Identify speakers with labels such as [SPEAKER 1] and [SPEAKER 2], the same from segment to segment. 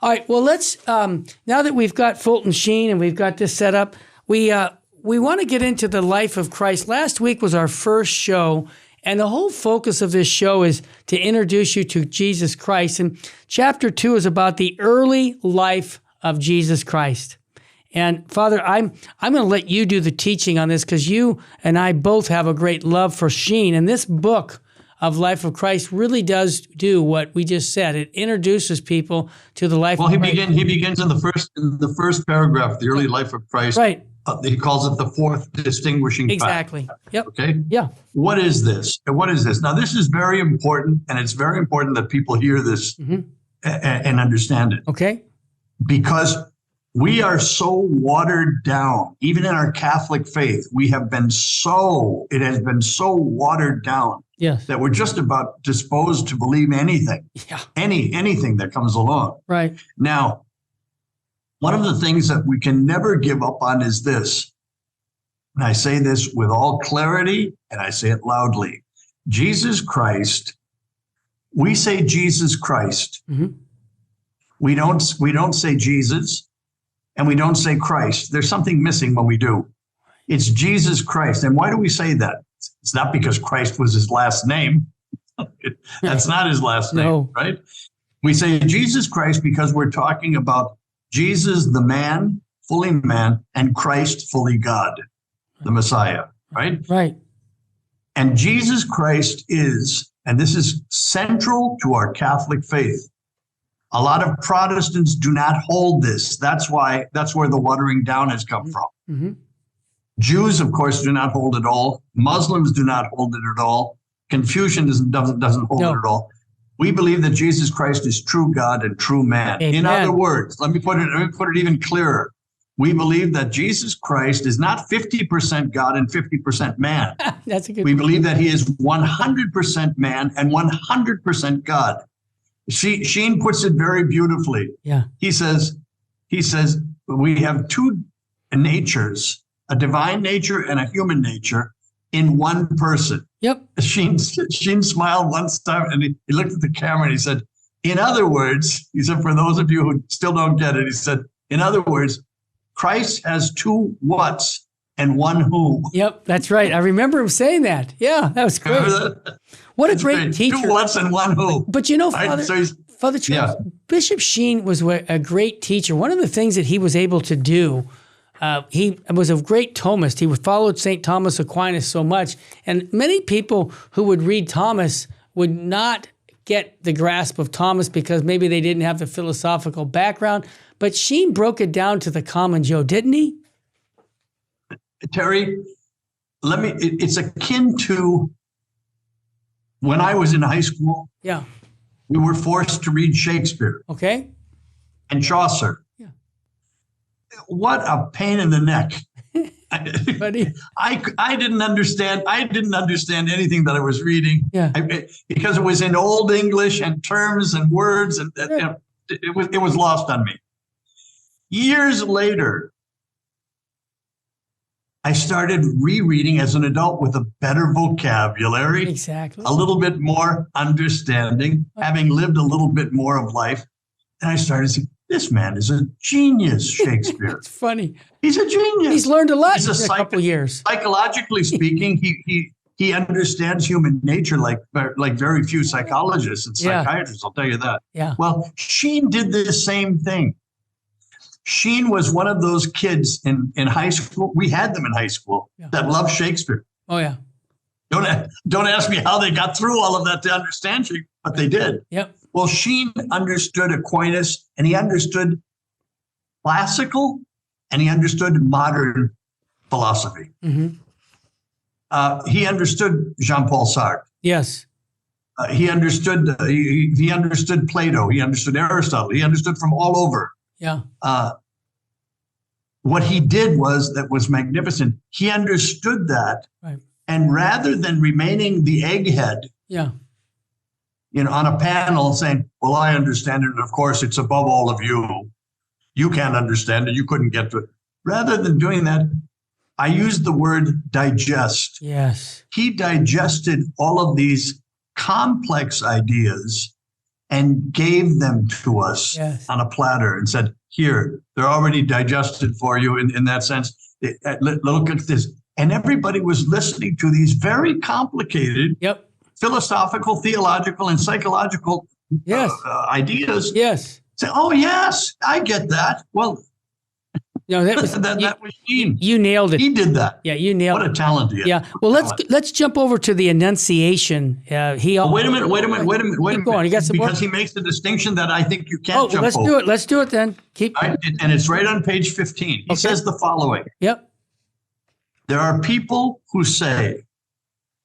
[SPEAKER 1] All right. Well, let's now that we've got Fulton Sheen and we've got this set up, we want to get into the life of Christ. Last week was our first show, and the whole focus of this show is to introduce you to Jesus Christ. And chapter 2 is about the early life of Jesus Christ. And Father, I'm going to let you do the teaching on this because you and I both have a great love for Sheen, and this book of Life of Christ really does do what we just said. It introduces people to the life of Christ.
[SPEAKER 2] Well, he begins in the first paragraph, the early life of Christ.
[SPEAKER 1] Right.
[SPEAKER 2] He calls it the fourth distinguishing
[SPEAKER 1] Exactly.
[SPEAKER 2] fact.
[SPEAKER 1] Yep.
[SPEAKER 2] Okay?
[SPEAKER 1] Yeah.
[SPEAKER 2] What is this? What is this? Now, this is very important, and it's very important that people hear this and understand it.
[SPEAKER 1] Okay.
[SPEAKER 2] Because we are so watered down, even in our Catholic faith, it has been so watered down.
[SPEAKER 1] Yes.
[SPEAKER 2] That we're just about disposed to believe anything, anything that comes along.
[SPEAKER 1] Right.
[SPEAKER 2] Now, one of the things that we can never give up on is this, and I say this with all clarity, and I say it loudly. Jesus Christ, we say Jesus Christ. Mm-hmm. We don't say Jesus, and we don't say Christ. There's something missing when we do. It's Jesus Christ. And why do we say that? It's not because Christ was his last name. That's not his last name, right? We say Jesus Christ because we're talking about Jesus, the man, fully man, and Christ, fully God, the Messiah, right?
[SPEAKER 1] Right.
[SPEAKER 2] And Jesus Christ is, and this is central to our Catholic faith. A lot of Protestants do not hold this. That's where the watering down has come from. Mm-hmm. Jews, of course, do not hold it all. Muslims do not hold it at all. Confucian doesn't hold it at all. We believe that Jesus Christ is true God and true man. Amen. In other words, let me put it even clearer. We believe that Jesus Christ is not 50% God and 50% man.
[SPEAKER 1] That's a good.
[SPEAKER 2] We believe that he is 100% man and 100% God. Sheen puts it very beautifully.
[SPEAKER 1] Yeah.
[SPEAKER 2] He says we have two natures, a divine nature and a human nature in one person.
[SPEAKER 1] Yep.
[SPEAKER 2] Sheen smiled once time and he looked at the camera and he said, in other words, he said, for those of you who still don't get it, he said, in other words, Christ has two whats and one who.
[SPEAKER 1] Yep, that's right. I remember him saying that. Yeah, that was great. What a great teacher.
[SPEAKER 2] Two whats and one who.
[SPEAKER 1] But you know, Father Charles, yeah. Bishop Sheen was a great teacher. One of the things that he was able to do, he was a great Thomist. He followed St. Thomas Aquinas so much. And many people who would read Thomas would not get the grasp of Thomas because maybe they didn't have the philosophical background. But Sheen broke it down to the common Joe, didn't he?
[SPEAKER 2] Terry, it's akin to when I was in high school.
[SPEAKER 1] Yeah.
[SPEAKER 2] We were forced to read Shakespeare.
[SPEAKER 1] Okay.
[SPEAKER 2] And Chaucer. Yeah. What a pain in the neck.
[SPEAKER 1] Buddy.
[SPEAKER 2] I didn't understand anything that I was reading.
[SPEAKER 1] Yeah.
[SPEAKER 2] Because it was in Old English and terms and words, and it was lost on me. Years later, I started rereading as an adult with a better vocabulary,
[SPEAKER 1] exactly,
[SPEAKER 2] a little bit more understanding, having lived a little bit more of life. And I started saying, this man is a genius, Shakespeare.
[SPEAKER 1] It's funny.
[SPEAKER 2] He's a genius.
[SPEAKER 1] He's learned a lot in a couple years.
[SPEAKER 2] Psychologically speaking, he understands human nature like very few psychologists and psychiatrists, I'll tell you that.
[SPEAKER 1] Yeah.
[SPEAKER 2] Well, Sheen did the same thing. Sheen was one of those kids in high school. We had them in high school that loved Shakespeare.
[SPEAKER 1] Oh, yeah.
[SPEAKER 2] Don't ask me how they got through all of that to understand Shakespeare, but they did.
[SPEAKER 1] Yep.
[SPEAKER 2] Well, Sheen understood Aquinas, and he understood classical, and he understood modern philosophy. Mm-hmm. He understood Jean-Paul Sartre.
[SPEAKER 1] Yes.
[SPEAKER 2] He understood Plato. He understood Aristotle. He understood from all over.
[SPEAKER 1] Yeah.
[SPEAKER 2] What he did that was magnificent. He understood that,
[SPEAKER 1] right.
[SPEAKER 2] And rather than remaining the egghead, on a panel saying, "Well, I understand it, and of course it's above all of you. You can't understand it. You couldn't get to it." Rather than doing that, I used the word digest.
[SPEAKER 1] Yes.
[SPEAKER 2] He digested all of these complex ideas and gave them to us
[SPEAKER 1] Yes.
[SPEAKER 2] on a platter and said, here, they're already digested for you in that sense. Look at this. And everybody was listening to these very complicated
[SPEAKER 1] Yep.
[SPEAKER 2] philosophical, theological, and psychological
[SPEAKER 1] Yes.
[SPEAKER 2] ideas.
[SPEAKER 1] Yes.
[SPEAKER 2] Say, oh, yes, I get that. Well,
[SPEAKER 1] No, that was
[SPEAKER 2] that was Sheen.
[SPEAKER 1] you nailed it.
[SPEAKER 2] He did that.
[SPEAKER 1] Yeah, you nailed
[SPEAKER 2] What
[SPEAKER 1] it.
[SPEAKER 2] a talent he is.
[SPEAKER 1] Yeah. Well, let's jump over to the Annunciation.
[SPEAKER 2] Oh, wait a minute.
[SPEAKER 1] Keep going. You got some more?
[SPEAKER 2] Because he makes the distinction that I think you can't jump
[SPEAKER 1] let's
[SPEAKER 2] over.
[SPEAKER 1] do it. Let's do it then. Keep.
[SPEAKER 2] Right? And it's right on page 15. He says the following.
[SPEAKER 1] Yep.
[SPEAKER 2] There are people who say,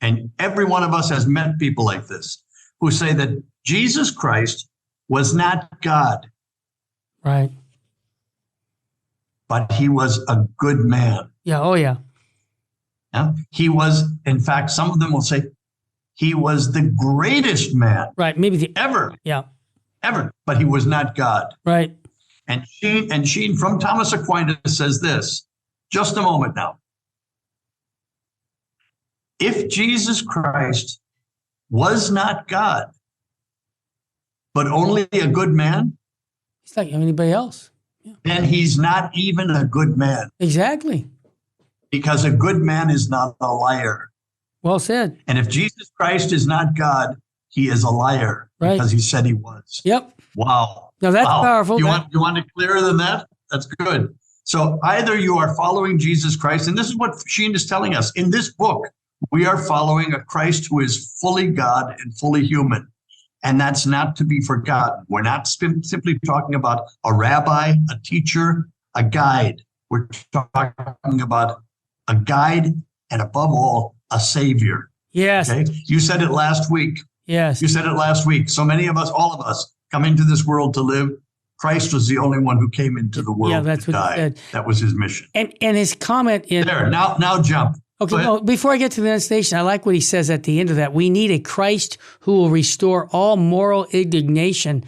[SPEAKER 2] and every one of us has met people like this, who say that Jesus Christ was not God,
[SPEAKER 1] Right.
[SPEAKER 2] but he was a good man.
[SPEAKER 1] Yeah. Oh, yeah.
[SPEAKER 2] Yeah? He was, in fact, some of them will say, he was the greatest man
[SPEAKER 1] Right. Maybe
[SPEAKER 2] ever,
[SPEAKER 1] Yeah.
[SPEAKER 2] but he was not God.
[SPEAKER 1] Right.
[SPEAKER 2] And Sheen from Thomas Aquinas says this, just a moment now. If Jesus Christ was not God, but only a good man,
[SPEAKER 1] He's like anybody else.
[SPEAKER 2] then he's not even a good man,
[SPEAKER 1] Exactly.
[SPEAKER 2] because a good man is not a liar.
[SPEAKER 1] Well said.
[SPEAKER 2] And if Jesus Christ is not God, he is a liar,
[SPEAKER 1] Right.
[SPEAKER 2] because he said he was.
[SPEAKER 1] Yep.
[SPEAKER 2] Wow.
[SPEAKER 1] Now that's
[SPEAKER 2] Wow.
[SPEAKER 1] powerful.
[SPEAKER 2] You want it clearer than that? That's good. So either you are following Jesus Christ, and this is what Sheen is telling us. In this book, we are following a Christ who is fully God and fully human. And that's not to be forgotten. We're not simply talking about a rabbi, a teacher, a guide. We're talking about a guide and, above all, a savior.
[SPEAKER 1] Yes.
[SPEAKER 2] Okay? You said it last week.
[SPEAKER 1] Yes.
[SPEAKER 2] You said it last week. So many of us, all of us, come into this world to live. Christ was the only one who came into the world
[SPEAKER 1] that's
[SPEAKER 2] to
[SPEAKER 1] what he
[SPEAKER 2] die.
[SPEAKER 1] said.
[SPEAKER 2] That was his mission.
[SPEAKER 1] And his comment in
[SPEAKER 2] There, now jump.
[SPEAKER 1] Okay, no, before I get to the Annunciation, I like what he says at the end of that. We need a Christ who will restore all moral indignation,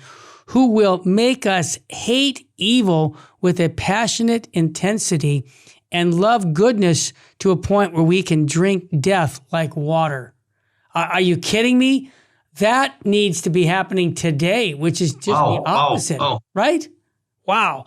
[SPEAKER 1] who will make us hate evil with a passionate intensity and love goodness to a point where we can drink death like water. Are you kidding me? That needs to be happening today, which is just the opposite, right? Wow.